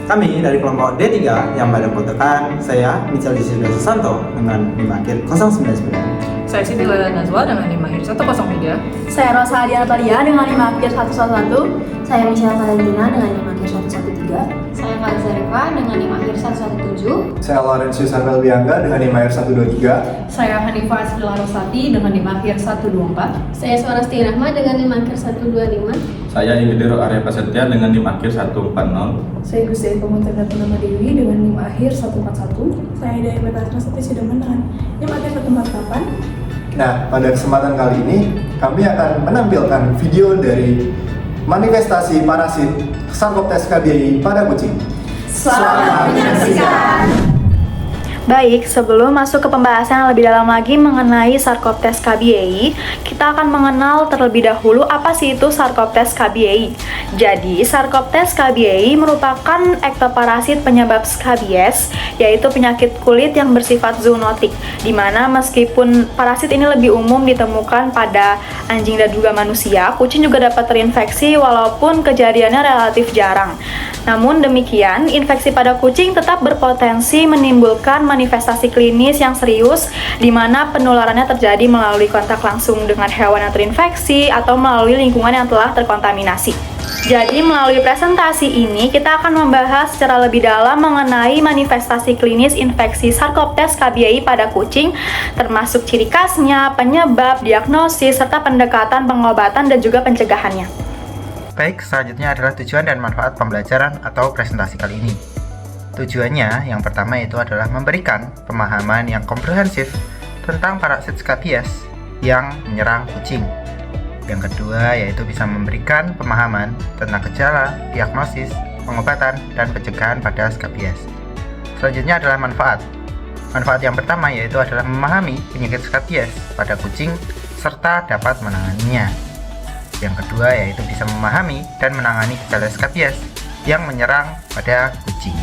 Kami dari kelompok D3 yang pada kotakan, saya Michel Yusuf Susanto dengan NIM akhir 099. Saya Siti Laila Nazwa dengan NIM akhir 103. Saya Rosa Adiana Talia dengan NIM akhir 111. Saya Michelle Valentina dengan NIM akhir 113. Saya Faliza Reva dengan NIM akhir 117. Saya Laurentius Abel Biangga dengan NIM akhir 123. Saya Hanifah Asrila Rosati dengan NIM akhir 124. Saya Swarasti Rahma dengan NIM akhir 125. Saya Yudhiro Arya Prasetya dengan NIM akhir 140. Saya Gusti Pemutar Nama Dewi dengan NIM akhir 141. Saya Hidayah Betasna Sati Sidaman dengan NIM akhir 148. Nah, pada kesempatan kali ini kami akan menampilkan video dari manifestasi parasit Sarcoptes KBI pada kucing. Selamat menyaksikan. Baik, sebelum masuk ke pembahasan yang lebih dalam lagi mengenai Sarcoptes KBI, kita akan mengenal terlebih dahulu apa sih itu Sarcoptes KBI. Jadi, Sarcoptes KBI merupakan ektoparasit penyebab skabies, yaitu penyakit kulit yang bersifat zoonotik, di mana meskipun parasit ini lebih umum ditemukan pada anjing dan juga manusia, kucing juga dapat terinfeksi walaupun kejadiannya relatif jarang. Namun demikian, infeksi pada kucing tetap berpotensi menimbulkan manifestasi klinis yang serius, di mana penularannya terjadi melalui kontak langsung dengan hewan yang terinfeksi atau melalui lingkungan yang telah terkontaminasi. Jadi melalui presentasi ini kita akan membahas secara lebih dalam mengenai manifestasi klinis infeksi Sarcoptes KBI pada kucing, termasuk ciri khasnya, penyebab, diagnosis, serta pendekatan pengobatan dan juga pencegahannya. Baik, selanjutnya adalah tujuan dan manfaat pembelajaran atau presentasi kali ini. Tujuannya yang pertama itu adalah memberikan pemahaman yang komprehensif tentang parasit skabies yang menyerang kucing. Yang kedua yaitu bisa memberikan pemahaman tentang gejala, diagnosis, pengobatan, dan pencegahan pada skabies. Selanjutnya adalah manfaat. Manfaat yang pertama yaitu adalah memahami penyakit skabies pada kucing serta dapat menanganinya. Yang kedua yaitu bisa memahami dan menangani gejala skabies yang menyerang pada kucing.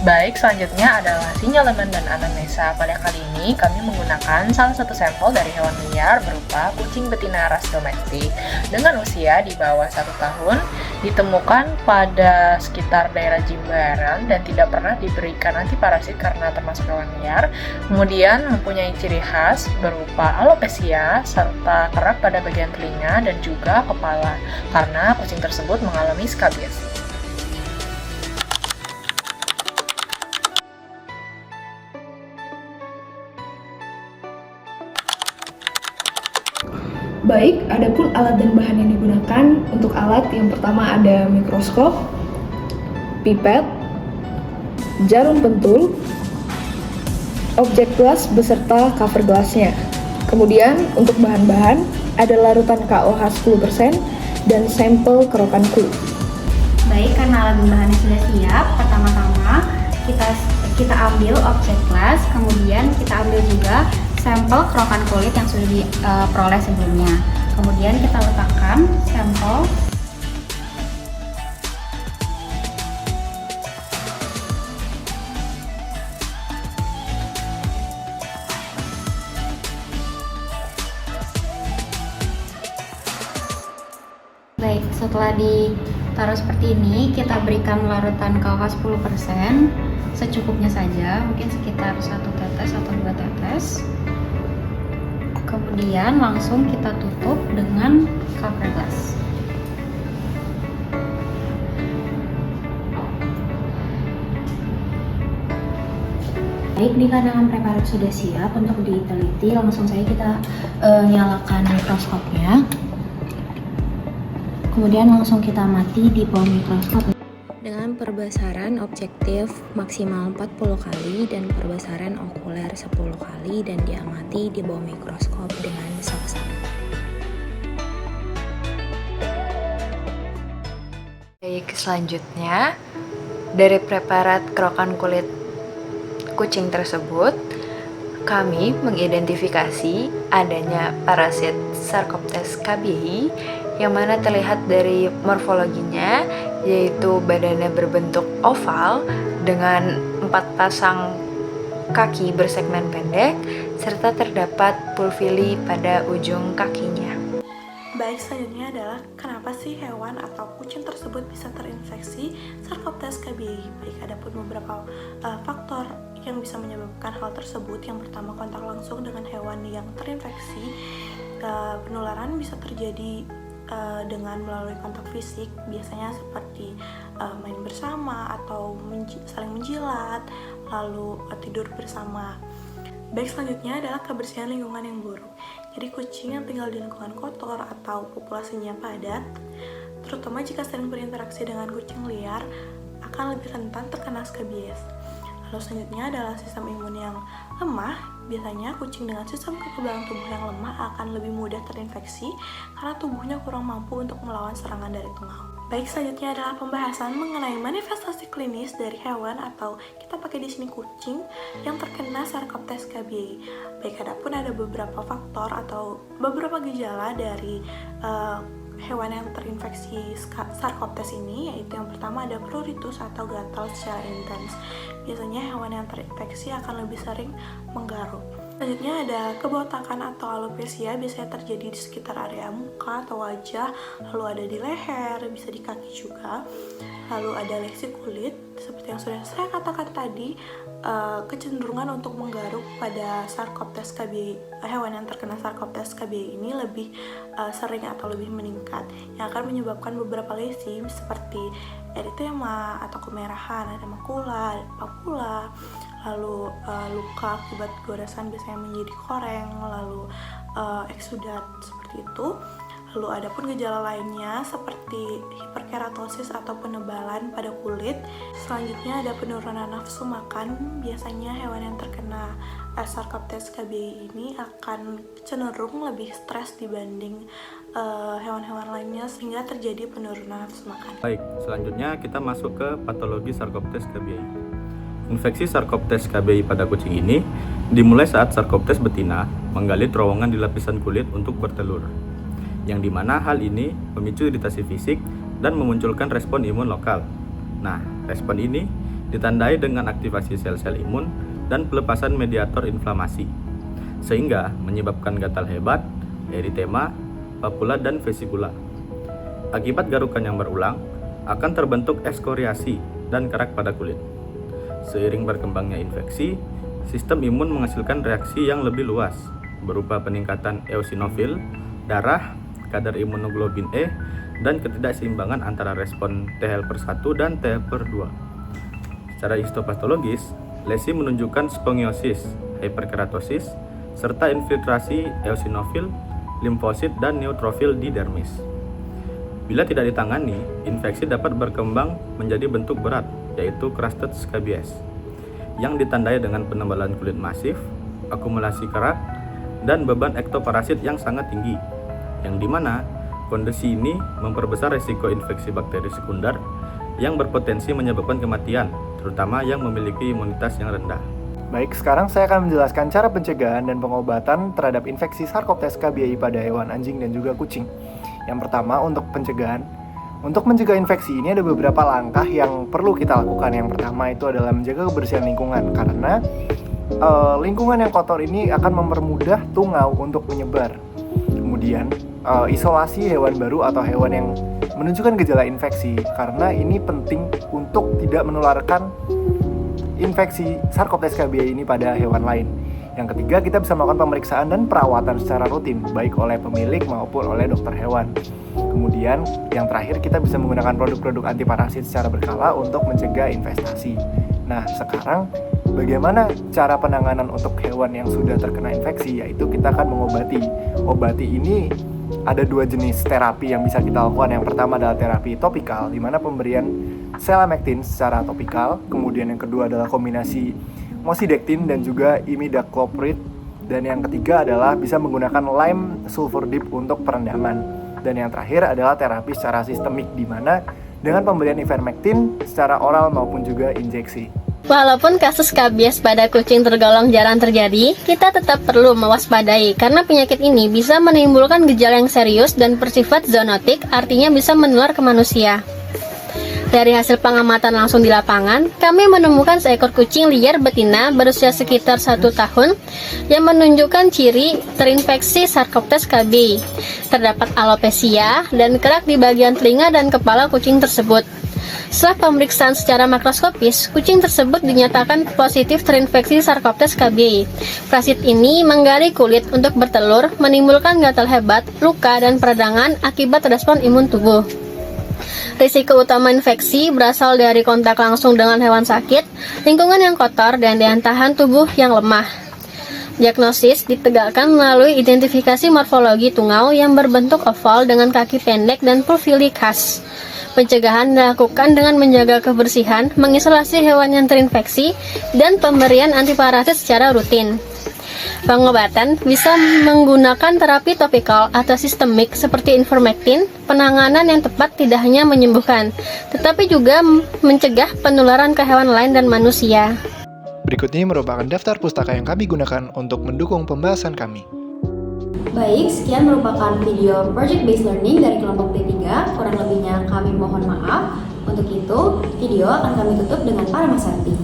Baik, selanjutnya adalah sinyalemen dan anamnesa. Pada kali ini kami menggunakan salah satu sampel dari hewan liar berupa kucing betina ras domestik dengan usia di bawah 1 tahun, ditemukan pada sekitar daerah Jimbaran dan tidak pernah diberikan antiparasit karena termasuk hewan liar. Kemudian mempunyai ciri khas berupa alopecia serta kerak pada bagian telinga dan juga kepala karena kucing tersebut mengalami skabies. Baik, adapun alat dan bahan yang digunakan. Untuk alat yang pertama ada mikroskop, pipet, jarum pentul, objek gelas beserta cover gelasnya. Kemudian untuk bahan-bahan ada larutan KOH 10% dan sampel kerokan kulit. Baik, karena alat dan bahannya sudah siap, pertama-tama kita ambil objek gelas, kemudian kita ambil juga sampel kerokan kulit yang sudah diperoleh sebelumnya. Kemudian kita letakkan sampel Baik, setelah ditaruh seperti ini, kita berikan larutan KOH 10% secukupnya saja, mungkin sekitar 1 tetes atau 2 tetes. Kemudian langsung kita tutup dengan cover glass. Baik, di kadangan preparat sudah siap untuk diteliti, langsung saja kita nyalakan mikroskopnya. Kemudian langsung kita amati di bawah mikroskop dengan perbesaran objektif maksimal 40 kali dan perbesaran okuler 10 kali dan diamati di bawah mikroskop dengan sama-sama. Baik, selanjutnya dari preparat kerokan kulit kucing tersebut kami mengidentifikasi adanya parasit Sarcoptes KBI yang mana terlihat dari morfologinya, yaitu badannya berbentuk oval dengan 4 pasang kaki bersegmen pendek serta terdapat pulvili pada ujung kakinya. Baik, selanjutnya adalah kenapa sih hewan atau kucing tersebut bisa terinfeksi Sarcoptes KBI? Baik, ada pun beberapa faktor yang bisa menyebabkan hal tersebut. Yang pertama, kontak langsung dengan hewan yang terinfeksi. Penularan bisa terjadi dengan melalui kontak fisik, biasanya seperti main bersama atau saling menjilat, lalu tidur bersama. Baik, selanjutnya adalah kebersihan lingkungan yang buruk. Jadi kucing yang tinggal di lingkungan kotor atau populasinya padat, terutama jika sering berinteraksi dengan kucing liar, akan lebih rentan terkena skabies. Lalu selanjutnya adalah sistem imun yang lemah. Biasanya kucing dengan sistem kekebalan tubuh yang lemah akan lebih mudah terinfeksi karena tubuhnya kurang mampu untuk melawan serangan dari tungau. Baik, selanjutnya adalah pembahasan mengenai manifestasi klinis dari hewan atau kita pakai di sini kucing yang terkena Sarcoptes KBI. Baik, adapun ada beberapa faktor atau beberapa gejala dari hewan yang terinfeksi Sarcoptes ini, yaitu yang pertama ada pruritus atau gatal secara intens. Biasanya hewan yang terinfeksi akan lebih sering menggaruk. Selanjutnya ada kebotakan atau alopecia, biasanya terjadi di sekitar area muka atau wajah, lalu ada di leher, bisa di kaki juga. Lalu ada lesi kulit, seperti yang sudah saya katakan tadi, kecenderungan untuk menggaruk pada Sarcoptes KBI, hewan yang terkena Sarcoptes KBI ini lebih sering atau lebih meningkat, yang akan menyebabkan beberapa lesi seperti eritema atau kemerahan, ada makula, papula, lalu luka akibat goresan biasanya menjadi koreng, lalu eksudat seperti itu. Lalu ada pun gejala lainnya seperti hiperkeratosis atau penebalan pada kulit. Selanjutnya ada penurunan nafsu makan. Biasanya hewan yang terkena Sarcoptes KBI ini akan cenderung lebih stres dibanding hewan-hewan lainnya sehingga terjadi penurunan nafsu makan. Baik, selanjutnya kita masuk ke patologi Sarcoptes KBI. Infeksi Sarcoptes KBI pada kucing ini dimulai saat Sarcoptes betina menggali terowongan di lapisan kulit untuk bertelur, yang dimana hal ini memicu iritasi fisik dan memunculkan respon imun lokal. Nah, respon ini ditandai dengan aktivasi sel-sel imun dan pelepasan mediator inflamasi, sehingga menyebabkan gatal hebat, eritema, papula, dan vesikula. Akibat garukan yang berulang, akan terbentuk ekskoriasi dan kerak pada kulit. Seiring berkembangnya infeksi, sistem imun menghasilkan reaksi yang lebih luas, berupa peningkatan eosinofil, darah, kadar imunoglobin E, dan ketidakseimbangan antara respon T-helper 1 dan T-helper 2. Secara histopatologis, lesi menunjukkan spongiosis, hiperkeratosis, serta infiltrasi eosinofil, limfosit, dan neutrofil di dermis. Bila tidak ditangani, infeksi dapat berkembang menjadi bentuk berat, yaitu crusted scabies, yang ditandai dengan penebalan kulit masif, akumulasi kerak, dan beban ektoparasit yang sangat tinggi, yang dimana kondisi ini memperbesar risiko infeksi bakteri sekunder yang berpotensi menyebabkan kematian, terutama yang memiliki imunitas yang rendah. Baik, sekarang saya akan menjelaskan cara pencegahan dan pengobatan terhadap infeksi Sarcoptes KBI pada hewan anjing dan juga kucing. Yang pertama, untuk pencegahan. Untuk mencegah infeksi ini ada beberapa langkah yang perlu kita lakukan. Yang pertama itu adalah menjaga kebersihan lingkungan, karena lingkungan yang kotor ini akan mempermudah tungau untuk menyebar. Kemudian, isolasi hewan baru atau hewan yang menunjukkan gejala infeksi, karena ini penting untuk tidak menularkan infeksi Sarcoptes KBI ini pada hewan lain. Yang ketiga, kita bisa melakukan pemeriksaan dan perawatan secara rutin, baik oleh pemilik maupun oleh dokter hewan. Kemudian, yang terakhir, kita bisa menggunakan produk-produk anti parasit secara berkala untuk mencegah infestasi. Nah, sekarang bagaimana cara penanganan untuk hewan yang sudah terkena infeksi? Yaitu kita akan mengobati. Obati ini ada dua jenis terapi yang bisa kita lakukan. Yang pertama adalah terapi topikal, di mana pemberian selamectin secara topikal. Kemudian yang kedua adalah kombinasi moxidectin dan juga imidacloprid. Dan yang ketiga adalah bisa menggunakan lime sulfur dip untuk perendaman. Dan yang terakhir adalah terapi secara sistemik, di mana dengan pemberian ivermectin secara oral maupun juga injeksi. Walaupun kasus skabies pada kucing tergolong jarang terjadi, kita tetap perlu mewaspadai karena penyakit ini bisa menimbulkan gejala yang serius dan bersifat zoonotik, artinya bisa menular ke manusia. Dari hasil pengamatan langsung di lapangan, kami menemukan seekor kucing liar betina berusia sekitar 1 tahun yang menunjukkan ciri terinfeksi Sarcoptes KBI. Terdapat alopecia dan kerak di bagian telinga dan kepala kucing tersebut. Setelah pemeriksaan secara makroskopis, kucing tersebut dinyatakan positif terinfeksi Sarcoptes KBI. Parasit ini menggali kulit untuk bertelur, menimbulkan gatal hebat, luka, dan peradangan akibat respon imun tubuh. Risiko utama infeksi berasal dari kontak langsung dengan hewan sakit, lingkungan yang kotor, dan daya tahan tubuh yang lemah. Diagnosis ditegakkan melalui identifikasi morfologi tungau yang berbentuk oval dengan kaki pendek dan profili khas. Pencegahan dilakukan dengan menjaga kebersihan, mengisolasi hewan yang terinfeksi, dan pemberian antiparasit secara rutin. Pengobatan bisa menggunakan terapi topikal atau sistemik seperti ivermectin. Penanganan yang tepat tidak hanya menyembuhkan, tetapi juga mencegah penularan ke hewan lain dan manusia. Berikut ini merupakan daftar pustaka yang kami gunakan untuk mendukung pembahasan kami. Baik, sekian merupakan video Project Based Learning dari kelompok D3. Kurang lebihnya kami mohon maaf. Untuk itu, video akan kami tutup dengan Paramasanti.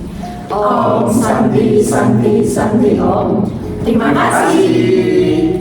Om Santi Santi Santi Om. Terima kasih.